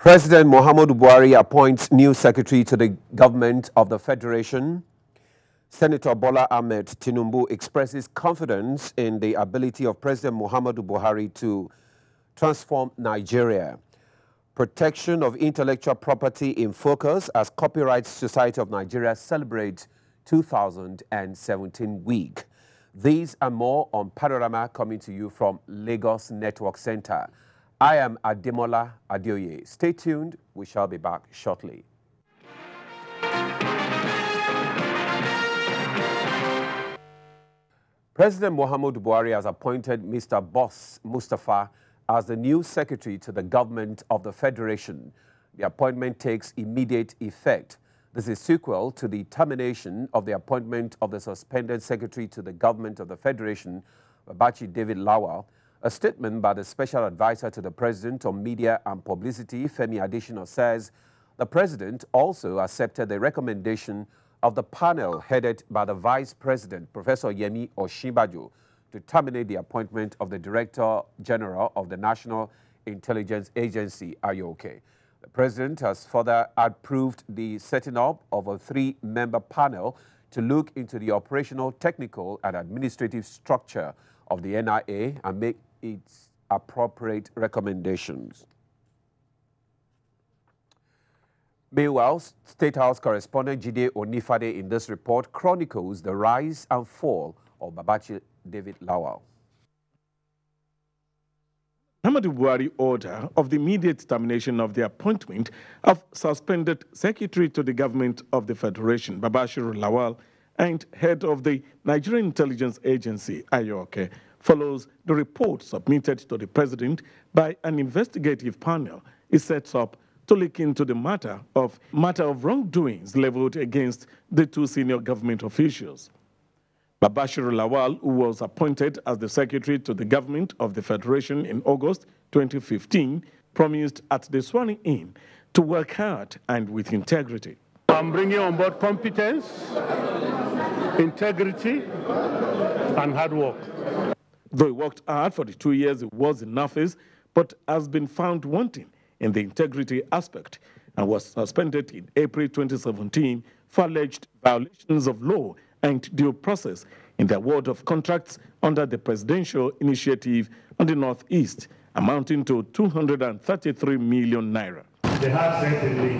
President Muhammadu Buhari appoints new secretary to the government of the Federation. Senator Bola Ahmed Tinubu expresses confidence in the ability of President Muhammadu Buhari to transform Nigeria. Protection of intellectual property in focus as Copyright Society of Nigeria celebrates 2017 week. These and more on Panorama coming to you from Lagos Network Center. I am Ademola Adeoye. Stay tuned. We shall be back shortly. President Muhammadu Buhari has appointed Mr. Boss Mustafa as the new secretary to the government of the Federation. The appointment takes immediate effect. This is sequel to the termination of the appointment of the suspended secretary to the government of the Federation, Babachi David Lawal. A statement by the special advisor to the president on media and publicity, Femi Adesina, says the president also accepted the recommendation of the panel headed by the vice president, Professor Yemi Osinbajo, to terminate the appointment of the Director General of the National Intelligence Agency, IOK. The president has further approved the setting up of a three-member panel to look into the operational, technical, and administrative structure of the NIA and make its appropriate recommendations. Meanwhile, State House correspondent Jide Onifade in this report chronicles the rise and fall of Babachi David Lawal. Muhammadu Buhari order of the immediate termination of the appointment of suspended secretary to the government of the Federation, Babashiru Lawal, and head of the Nigerian Intelligence Agency, IOK, follows the report submitted to the president by an investigative panel it sets up to look into the matter of wrongdoings leveled against the two senior government officials. Babashiru Lawal, who was appointed as the secretary to the government of the Federation in August 2015, promised at the swearing-in to work hard and with integrity. I'm bringing on board competence, integrity, and hard work. Though he worked hard for the 2 years he was in office, but has been found wanting in the integrity aspect and was suspended in April 2017 for alleged violations of law and due process in the award of contracts under the presidential initiative on the Northeast, amounting to 233 million naira. They have certainly.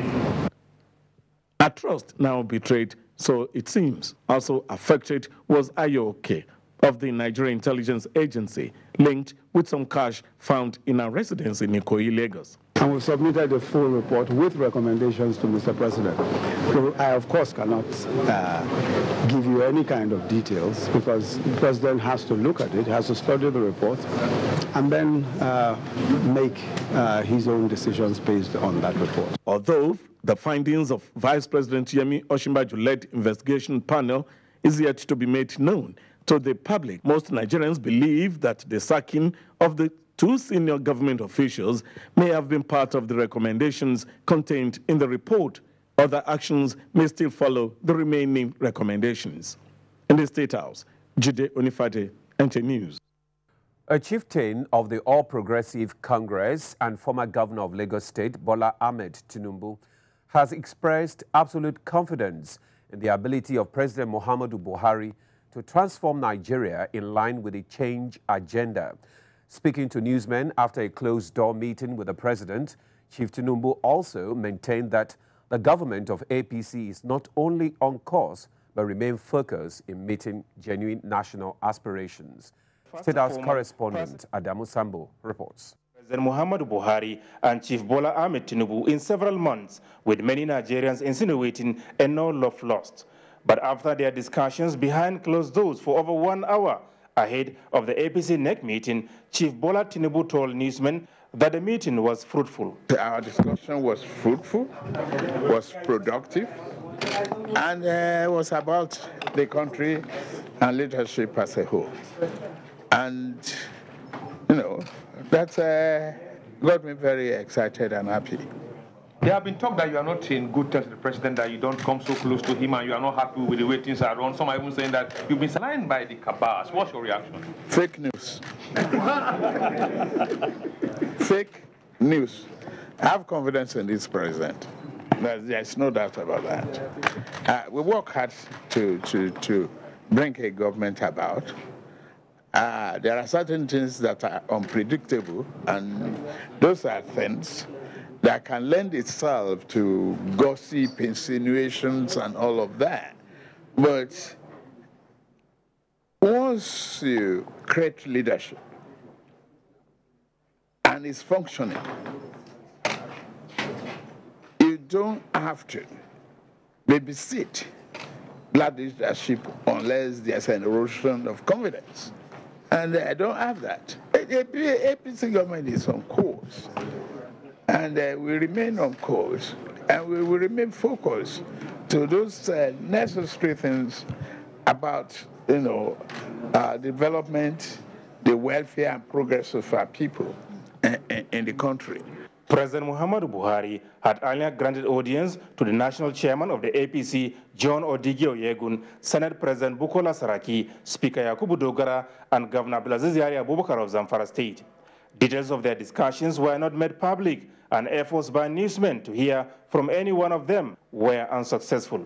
A trust now betrayed, so it seems also affected was IOK of the Nigerian Intelligence Agency, linked with some cash found in a residence in Ikoyi, Lagos. And we submitted a full report with recommendations to Mr. President. So I, of course, cannot give you any kind of details because the President has to look at it, has to study the report, and then make his own decisions based on that report. Although the findings of Vice President Yemi Osinbajo-led investigation panel is yet to be made known to the public, most Nigerians believe that the sacking of the two senior government officials may have been part of the recommendations contained in the report. Other actions may still follow the remaining recommendations. In the State House, Jide Onifade, NTA News. A chieftain of the All Progressive Congress and former governor of Lagos State, Bola Ahmed Tinubu, has expressed absolute confidence in the ability of President Muhammadu Buhari to transform Nigeria in line with the change agenda. Speaking to newsmen after a closed-door meeting with the president, Chief Tinubu also maintained that the government of APC is not only on course, but remain focused in meeting genuine national aspirations. State House correspondent Adamu Sambo reports. President Muhammadu Buhari and Chief Bola Ahmed Tinubu in several months, with many Nigerians insinuating a no love lost. But after their discussions behind closed doors for over 1 hour ahead of the APC NEC meeting, Chief Bola Tinubu told newsmen that the meeting was fruitful. Our discussion was fruitful, was productive, and was about the country and leadership as a whole. And, you know, that got me very excited and happy. There have been talk that you are not in good terms with the president, that you don't come so close to him and you are not happy with the way things are run. Some are even saying that you've been signed by the cabals. What's your reaction? Fake news. Fake news. I have confidence in this president. There's no doubt about that. We work hard to bring a government about. There are certain things that are unpredictable, and those are things that can lend itself to gossip, insinuations, and all of that. But once you create leadership and it's functioning, you don't have to babysit that leadership unless there's an erosion of confidence. And I don't have that. APC government is on course. And we remain on course. And we will remain focused to those necessary things about, development, the welfare and progress of our people in the country. President Muhammadu Buhari had earlier granted audience to the national chairman of the APC, John Odigi Oyegun, Senate President Bukola Saraki, Speaker Yakubu Dogara, and Governor Abdulaziz Yari Abubakar of Zamfara State. Details of their discussions were not made public, and efforts by newsmen to hear from any one of them were unsuccessful.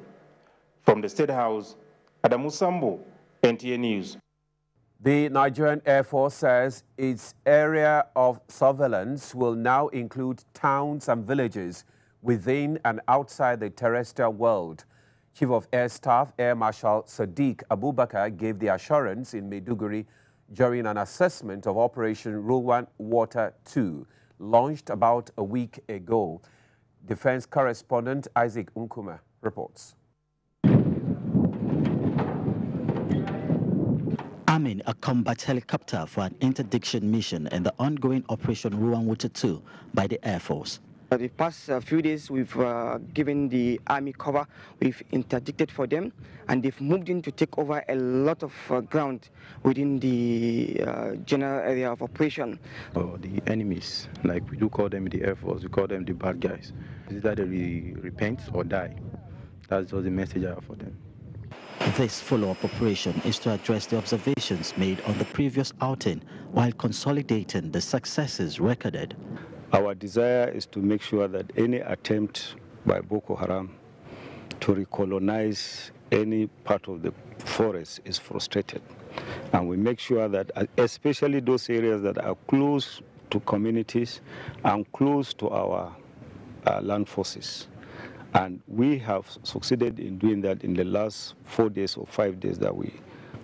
From the State House, Adamu Sambo, NTA News. The Nigerian Air Force says its area of surveillance will now include towns and villages within and outside the terrestrial world. Chief of Air Staff Air Marshal Sadiq Abubakar gave the assurance in Maiduguri during an assessment of Operation Ruwan Water 2, launched about a week ago. Defense correspondent Isaac Nkuma reports. Arming a combat helicopter for an interdiction mission in the ongoing Operation Ruwan Water 2 by the Air Force. The past few days, we've given the Army cover, we've interdicted for them, and they've moved in to take over a lot of ground within the general area of operation. The enemies, like we do call them in the Air Force, we call them the bad guys. Either they repent or die. That's just the message I have for them. This follow-up operation is to address the observations made on the previous outing while consolidating the successes recorded. Our desire is to make sure that any attempt by Boko Haram to recolonize any part of the forest is frustrated. And we make sure that especially those areas that are close to communities and close to our land forces. And we have succeeded in doing that in the last 4 days or 5 days that we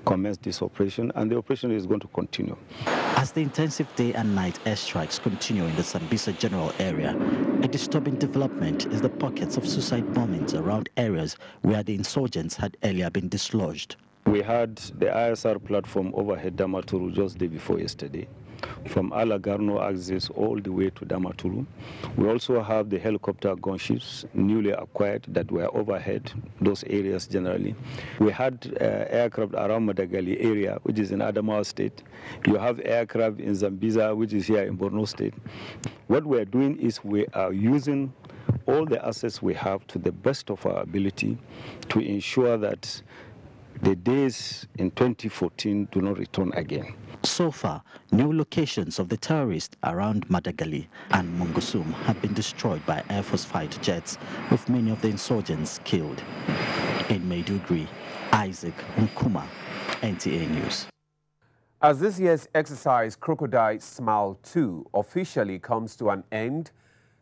commenced this operation, and the operation is going to continue. As the intensive day and night airstrikes continue in the Sambisa general area, a disturbing development is the pockets of suicide bombings around areas where the insurgents had earlier been dislodged. We had the ISR platform overhead Damaturu just the day before yesterday, from Alagarno axis all the way to Damaturu. We also have the helicopter gunships newly acquired that were overhead those areas generally. We had aircraft around Madagali area, which is in Adamawa State. You have aircraft in Zambiza, which is here in Borno State. What we are doing is we are using all the assets we have to the best of our ability to ensure that the days in 2014 do not return again. So far, new locations of the terrorists around Madagali and Mungusum have been destroyed by Air Force fighter jets, with many of the insurgents killed. In Maiduguri, Isaac Nkuma, NTA News. As this year's exercise Crocodile Smile 2 officially comes to an end,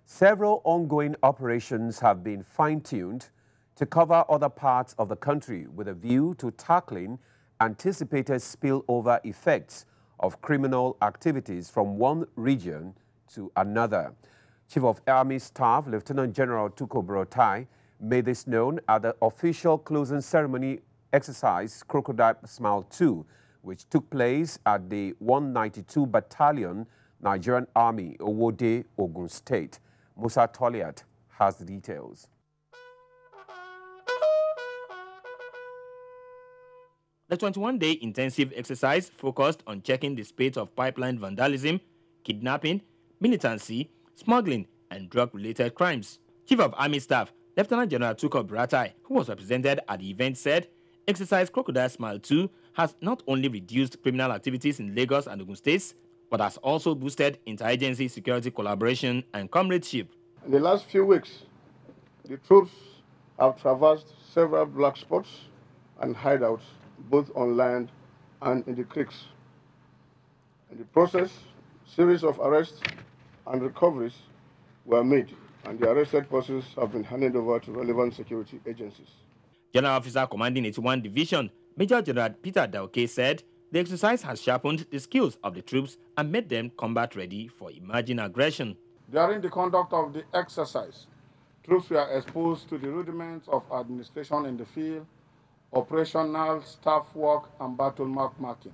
several ongoing operations have been fine-tuned to cover other parts of the country with a view to tackling anticipated spillover effects of criminal activities from one region to another. Chief of Army Staff Lieutenant General Tuko Brotai made this known at the official closing ceremony exercise Crocodile Smile 2, which took place at the 192 Battalion Nigerian Army, Owode, Ogun State. Musa Toliat has the details. The 21-day intensive exercise focused on checking the spate of pipeline vandalism, kidnapping, militancy, smuggling, and drug-related crimes. Chief of Army Staff, Lieutenant General Tuko Bratai, who was represented at the event, said Exercise Crocodile Smile 2 has not only reduced criminal activities in Lagos and Ogun States, but has also boosted interagency security collaboration and comradeship. In the last few weeks, the troops have traversed several black spots and hideouts, both on land and in the creeks. In the process, series of arrests and recoveries were made, and the arrested persons have been handed over to relevant security agencies. General Officer Commanding 81 Division, Major General Peter Dauke, said the exercise has sharpened the skills of the troops and made them combat ready for emerging aggression. During the conduct of the exercise, troops were exposed to the rudiments of administration in the field, operational staff work, and battle map marking.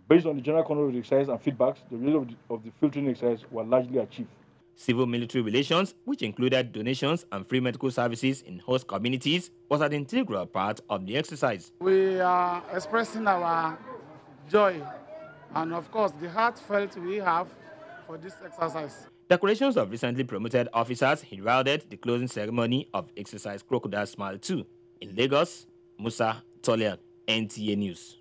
Based on the general conduct of the exercise and feedbacks, the results of the filtering exercise were largely achieved. Civil-military relations, which included donations and free medical services in host communities, was an integral part of the exercise. We are expressing our joy and, of course, the heartfelt we have for this exercise. Decorations of recently promoted officers heralded the closing ceremony of exercise Crocodile Smile 2. In Lagos, Musa Tolian, NTA News.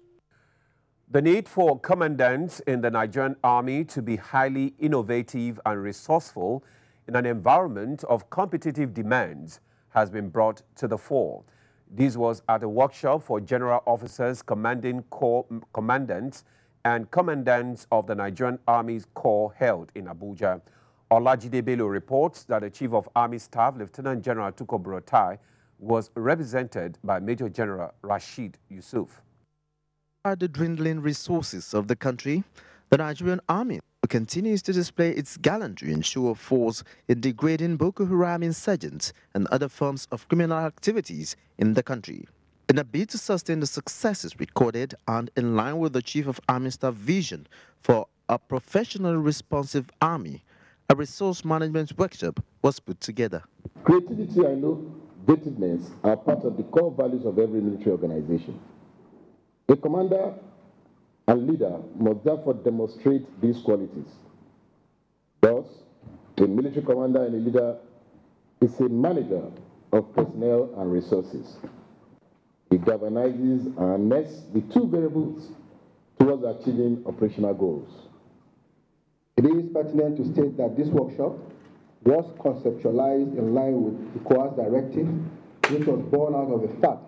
The need for commandants in the Nigerian Army to be highly innovative and resourceful in an environment of competitive demands has been brought to the fore. This was at a workshop for general officers, commanding corps commandants, and commandants of the Nigerian Army's Corps held in Abuja. Olajide Bello reports that the Chief of Army Staff, Lieutenant General Tuko Buratai, was represented by Major General Rashid Yusuf. The dwindling resources of the country, the Nigerian Army continues to display its gallantry and show of force in degrading Boko Haram insurgents and other forms of criminal activities in the country. In a bid to sustain the successes recorded and in line with the Chief of Army Staff vision for a professional responsive army, a resource management workshop was put together. Creativity and innovativeness are part of the core values of every military organization. A commander and leader must therefore demonstrate these qualities. Thus, a military commander and a leader is a manager of personnel and resources. He galvanizes and nets the two variables towards achieving operational goals. It is pertinent to state that this workshop was conceptualized in line with the COAS directive, which was born out of the fact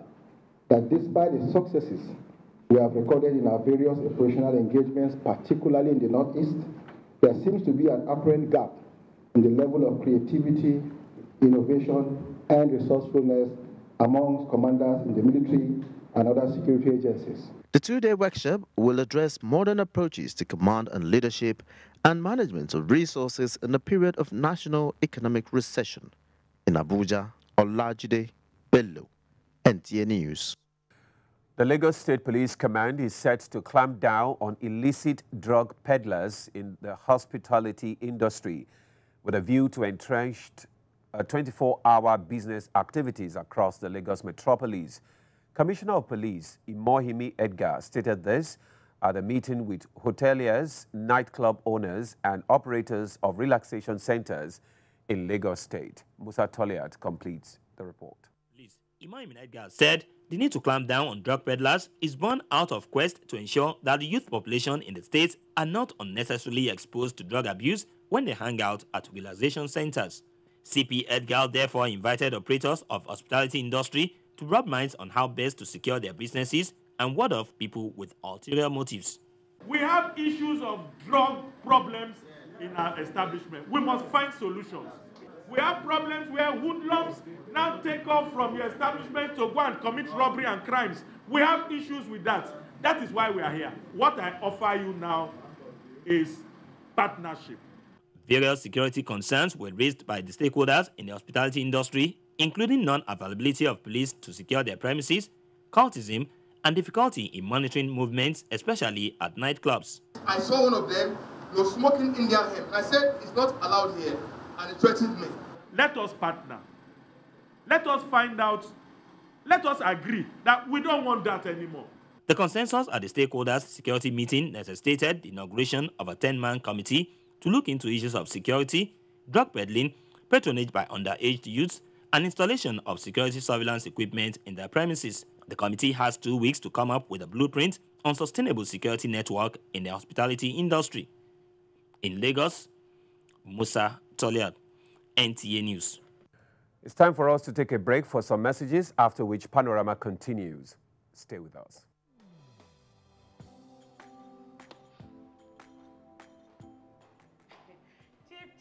that despite the successes we have recorded in our various operational engagements, particularly in the Northeast, there seems to be an apparent gap in the level of creativity, innovation, and resourcefulness amongst commanders in the military and other security agencies. The two-day workshop will address modern approaches to command and leadership and management of resources in the period of national economic recession. In Abuja, Olajide Bello, NTA News. The Lagos State Police Command is set to clamp down on illicit drug peddlers in the hospitality industry with a view to entrenched 24-hour business activities across the Lagos metropolis. Commissioner of Police Imohimi Edgar stated this at a meeting with hoteliers, nightclub owners, and operators of relaxation centers in Lagos State. Musa Toliat completes the report. Imohimi Edgar said the need to clamp down on drug peddlers is born out of quest to ensure that the youth population in the state are not unnecessarily exposed to drug abuse when they hang out at relaxation centers. CP Edgar therefore invited operators of hospitality industry to rub minds on how best to secure their businesses and ward off people with ulterior motives. We have issues of drug problems in our establishment. We must find solutions. We have problems where hoodlums now take off from your establishment to go and commit robbery and crimes. We have issues with that. That is why we are here. What I offer you now is partnership. Various security concerns were raised by the stakeholders in the hospitality industry, including non-availability of police to secure their premises, cultism, and difficulty in monitoring movements, especially at nightclubs. I saw one of them, he was smoking Indian hemp. I said, it's not allowed here, and he threatened me. Let us partner. Let us find out. Let us agree that we don't want that anymore. The consensus at the stakeholders' security meeting necessitated the inauguration of a 10-man committee to look into issues of security, drug peddling, patronage by underage youths, and installation of security surveillance equipment in their premises. The committee has 2 weeks to come up with a blueprint on sustainable security network in the hospitality industry. In Lagos, Musa Toliad, NTA News. It's time for us to take a break for some messages, after which Panorama continues. Stay with us.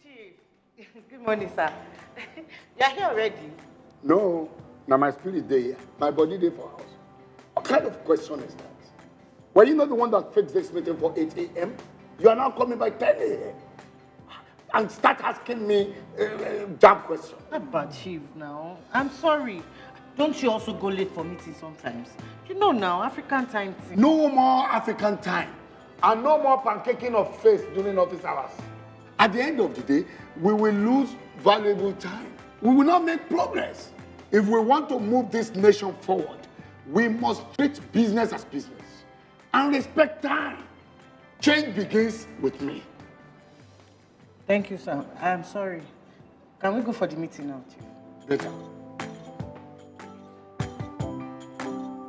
Chief. Good morning, sir. You're here already? No. Now my spirit day, my body day for house. What kind of question is that? Were you not the one that fixed this meeting for 8 a.m.? You are now coming by 10 a.m. and start asking me jam questions. But Chief, now, I'm sorry. Don't you also go late for meetings sometimes? You know now, African time. No more African time. And no more pancaking of face during office hours. At the end of the day, we will lose valuable time. We will not make progress. If we want to move this nation forward, we must treat business as business and respect time. Change begins with me. Thank you, sir. I'm sorry. Can we go for the meeting now, Chief? Better.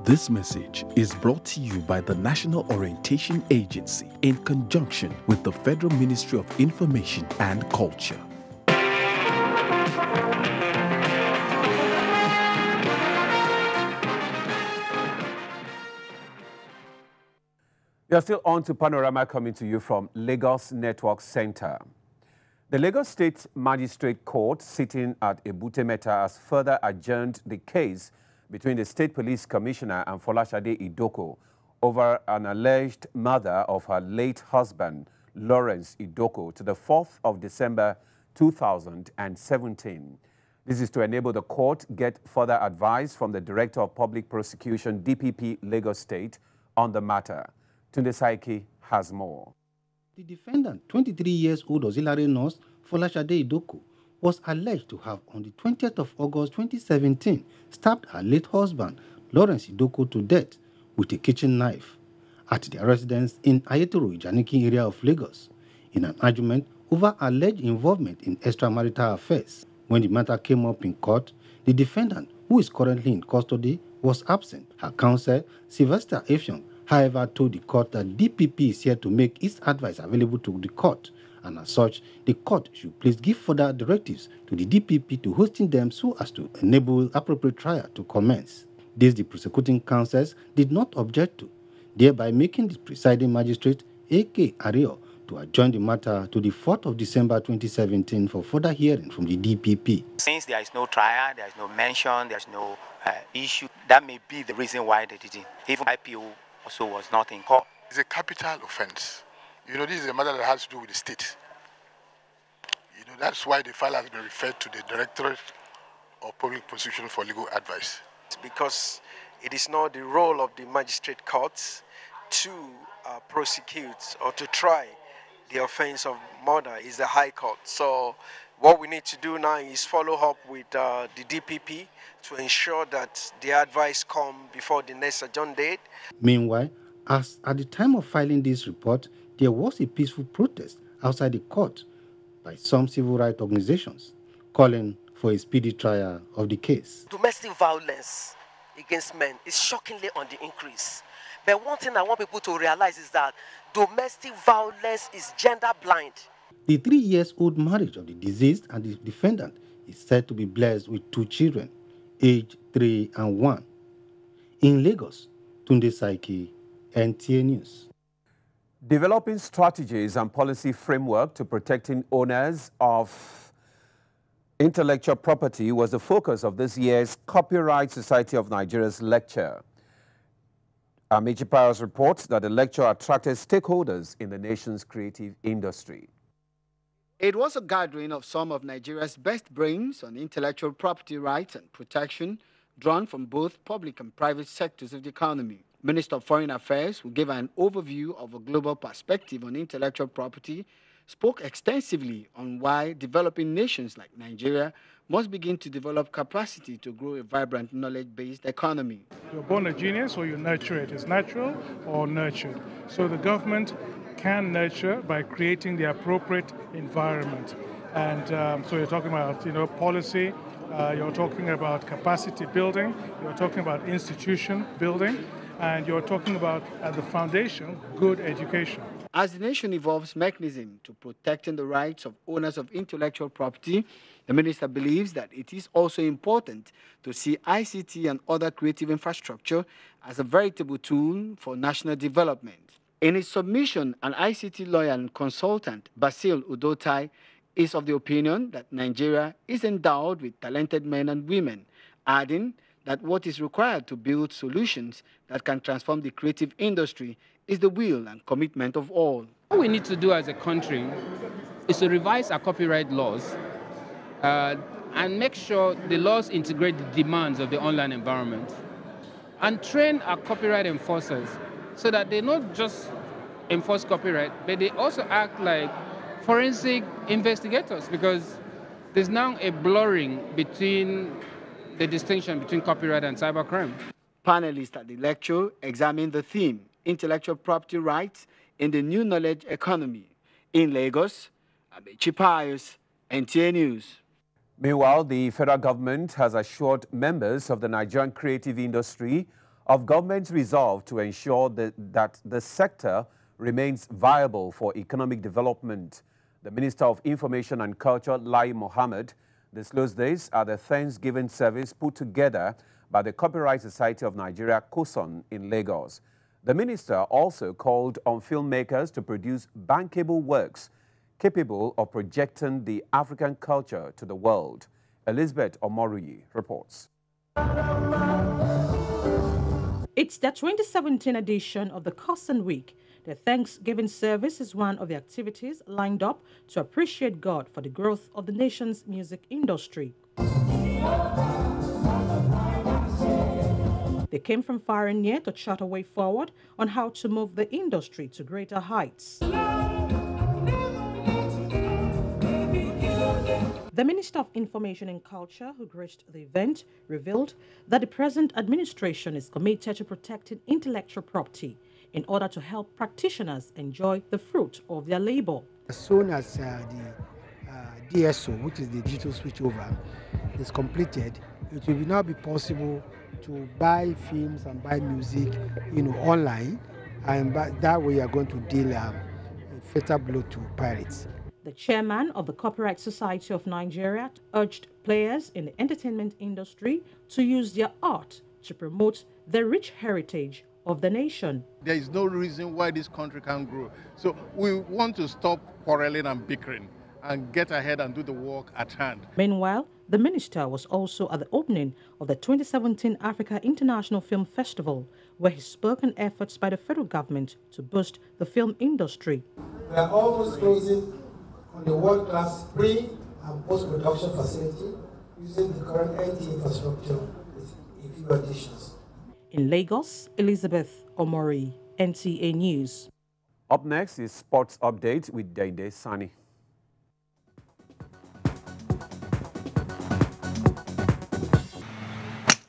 This message is brought to you by the National Orientation Agency in conjunction with the Federal Ministry of Information and Culture. We are still on to Panorama, coming to you from Lagos Network Center. The Lagos State Magistrate Court sitting at Ebute Metta has further adjourned the case between the State Police Commissioner and Folashade Idoko over an alleged murder of her late husband, Lawrence Idoko, to the 4th of December 2017. This is to enable the court get further advice from the Director of Public Prosecution, DPP Lagos State, on the matter. Tunde Saiki has more. The defendant, 23 years old auxiliary nurse Folashade Idoko, was alleged to have, on the 20th of August 2017, stabbed her late husband, Lawrence Idoko, to death with a kitchen knife at their residence in Ayetoro, Ijaniki area of Lagos, in an argument over alleged involvement in extramarital affairs. When the matter came up in court, the defendant, who is currently in custody, was absent. Her counsel, Sylvester Effiong, however, told the court that DPP is here to make its advice available to the court, and as such, the court should please give further directives to the DPP to hosting them so as to enable appropriate trial to commence. This the prosecuting counsels did not object to, thereby making the presiding magistrate, A.K. Ario, to adjourn the matter to the 4th of December 2017 for further hearing from the DPP. Since there is no trial, there is no mention, there is no issue, that may be the reason why they didn't. Even IPO also was not in court. It's a capital offense. You know, this is a matter that has to do with the state. You know, that's why the file has been referred to the Directorate of Public Prosecution for legal advice. It's because it is not the role of the magistrate courts to prosecute or to try the offense of murder. Is the High Court. So what we need to do now is follow up with the DPP to ensure that the advice come before the next adjourned date. Meanwhile, as at the time of filing this report, there was a peaceful protest outside the court by some civil rights organizations calling for a speedy trial of the case. Domestic violence against men is shockingly on the increase. But one thing I want people to realize is that domestic violence is gender blind. The 3-year-old marriage of the deceased and the defendant is said to be blessed with 2 children, aged 3 and 1. In Lagos, Tunde Saiki, NTA News. Developing strategies and policy framework to protecting owners of intellectual property was the focus of this year's Copyright Society of Nigeria's lecture. Amici Pius reports that the lecture attracted stakeholders in the nation's creative industry. It was a gathering of some of Nigeria's best brains on intellectual property rights and protection, drawn from both public and private sectors of the economy. Minister of Foreign Affairs, who gave an overview of a global perspective on intellectual property, spoke extensively on why developing nations like Nigeria must begin to develop capacity to grow a vibrant knowledge-based economy. You're born a genius or you nurture it. It's natural or nurtured. So the government can nurture by creating the appropriate environment. And so you're talking about, policy, you're talking about capacity building, you're talking about institution building, and you're talking about, at the foundation, good education. As the nation evolves mechanism to protecting the rights of owners of intellectual property, the minister believes that it is also important to see ICT and other creative infrastructure as a veritable tool for national development. In his submission, an ICT lawyer and consultant, Basil Udotai, is of the opinion that Nigeria is endowed with talented men and women, adding that what is required to build solutions that can transform the creative industry is the will and commitment of all. What we need to do as a country is to revise our copyright laws and make sure the laws integrate the demands of the online environment and train our copyright enforcers so that they not just enforce copyright, but they also act like forensic investigators, because there's now a blurring between the distinction between copyright and cybercrime. Panelists at the lecture examined the theme, intellectual property rights in the new knowledge economy. In Lagos, Abechi Pius, NTA News. Meanwhile, the federal government has assured members of the Nigerian creative industry of government's resolve to ensure that the sector remains viable for economic development. The Minister of Information and Culture, Lai Mohammed, disclosed this at the Thanksgiving service put together by the Copyright Society of Nigeria, COSON, in Lagos. The minister also called on filmmakers to produce bankable works capable of projecting the African culture to the world. Elizabeth Omoruyi reports. It's the 2017 edition of the COSON Week. The Thanksgiving service is one of the activities lined up to appreciate God for the growth of the nation's music industry. They came from far and near to chart a way forward on how to move the industry to greater heights. The Minister of Information and Culture, who graced the event, revealed that the present administration is committed to protecting intellectual property in order to help practitioners enjoy the fruit of their labor. As soon as the DSO, which is the digital switchover, is completed, it will now be possible to buy films and buy music, online, and that way you are going to deal a fatal blow to pirates. The chairman of the Copyright Society of Nigeria urged players in the entertainment industry to use their art to promote the rich heritage of the nation. There is no reason why this country can't grow. So we want to stop quarreling and bickering and get ahead and do the work at hand. Meanwhile, the minister was also at the opening of the 2017 Africa International Film Festival, where he spoke on efforts by the federal government to boost the film industry. We are almost closing on the world-class pre- and post-production facility using the current IT infrastructure with a few additions. In Lagos, Elizabeth Omori, NTA News. Up next is Sports Update with Dende Sani.